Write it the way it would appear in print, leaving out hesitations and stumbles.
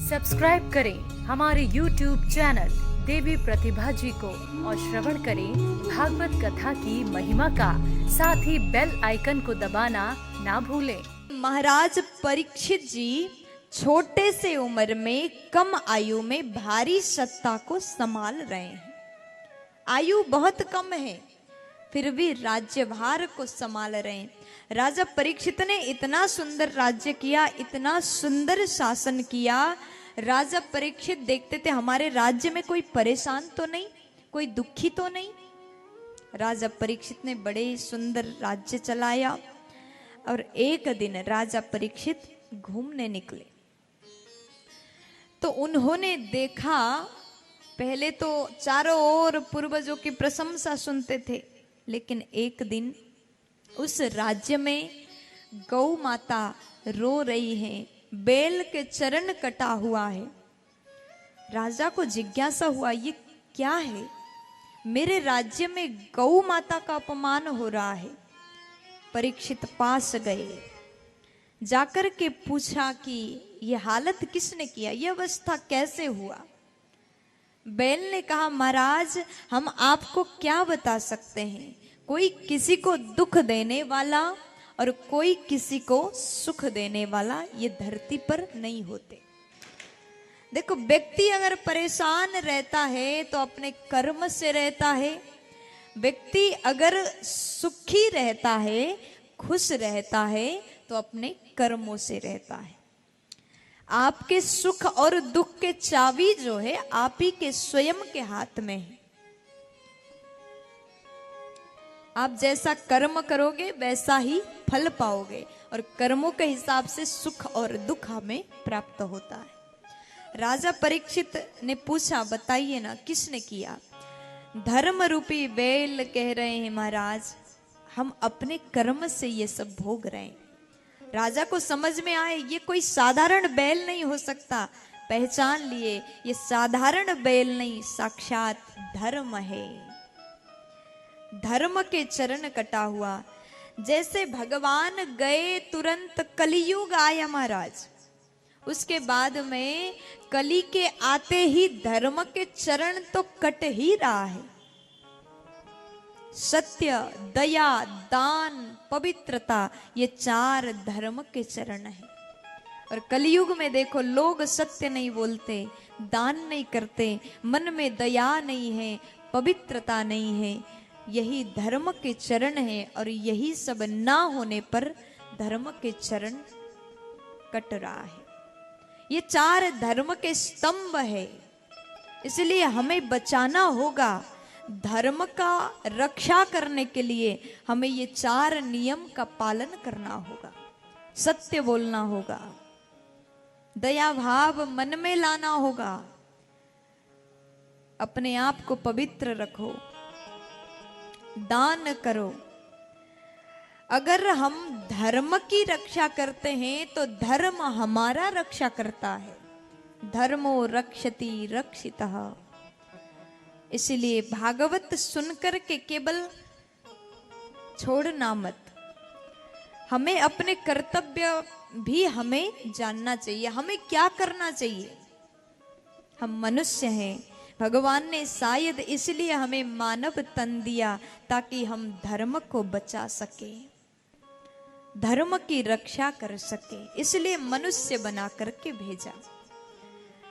Subscribe करें हमारे YouTube channel देवी प्रतिभा जी को और श्रवण करें भागवत कथा की महिमा का। साथ ही बेल आइकन को दबाना ना भूलें। महाराज परीक्षित जी छोटे से उम्र में कम आयु में भारी सत्ता को संभाल रहे हैं। आयु बहुत कम है फिर भी राज्यभार को संभाल रहे हैं। राजा परीक्षित ने इतना सुंदर राज्य किया, इतना सुंदर शासन किया। राजा परीक्षित देखते थे हमारे राज्य में कोई परेशान तो नहीं, कोई दुखी तो नहीं। राजा परीक्षित ने बड़े सुंदर राज्य चलाया। और एक दिन राजा परीक्षित घूमने निकले तो उन्होंने देखा, पहले तो चारों ओर पूर्वजों की प्रशंसा सुनते थे, लेकिन एक दिन उस राज्य में गौ माता रो रही है, बैल के चरण कटा हुआ है। राजा को जिज्ञासा हुआ ये क्या है, मेरे राज्य में गौ माता का अपमान हो रहा है। परीक्षित पास गए, जाकर के पूछा कि यह हालत किसने किया, यह अवस्था कैसे हुआ। बैल ने कहा महाराज हम आपको क्या बता सकते हैं, कोई किसी को दुख देने वाला और कोई किसी को सुख देने वाला ये धरती पर नहीं होते। देखो व्यक्ति अगर परेशान रहता है तो अपने कर्म से रहता है, व्यक्ति अगर सुखी रहता है, खुश रहता है तो अपने कर्मों से रहता है। आपके सुख और दुख के चाबी जो है आप ही के स्वयं के हाथ में है। आप जैसा कर्म करोगे वैसा ही फल पाओगे और कर्मों के हिसाब से सुख और दुख हमें प्राप्त होता है। राजा परीक्षित ने पूछा बताइए ना किसने किया। धर्म रूपी बैल कह रहे हैं महाराज हम अपने कर्म से ये सब भोग रहे हैं। राजा को समझ में आए ये कोई साधारण बैल नहीं हो सकता, पहचान लिए ये साधारण बैल नहीं साक्षात धर्म है। धर्म के चरण कटा हुआ, जैसे भगवान गए तुरंत कलियुग आया महाराज, उसके बाद में कली के आते ही धर्म के चरण तो कट ही रहा है। सत्य, दया, दान, पवित्रता ये चार धर्म के चरण हैं। और कलयुग में देखो लोग सत्य नहीं बोलते, दान नहीं करते, मन में दया नहीं है, पवित्रता नहीं है। यही धर्म के चरण है और यही सब ना होने पर धर्म के चरण कट रहा है। ये चार धर्म के स्तंभ है, इसलिए हमें बचाना होगा। धर्म का रक्षा करने के लिए हमें ये चार नियम का पालन करना होगा। सत्य बोलना होगा, दया भाव मन में लाना होगा, अपने आप को पवित्र रखो, दान करो। अगर हम धर्म की रक्षा करते हैं तो धर्म हमारा रक्षा करता है। धर्मो रक्षति रक्षितः। इसलिए भागवत सुनकर के केवल छोड़ना मत, हमें अपने कर्तव्य भी हमें जानना चाहिए, हमें क्या करना चाहिए। हम मनुष्य हैं, भगवान ने शायद इसलिए हमें मानव तन दिया ताकि हम धर्म को बचा सके, धर्म की रक्षा कर सके, इसलिए मनुष्य बना करके भेजा।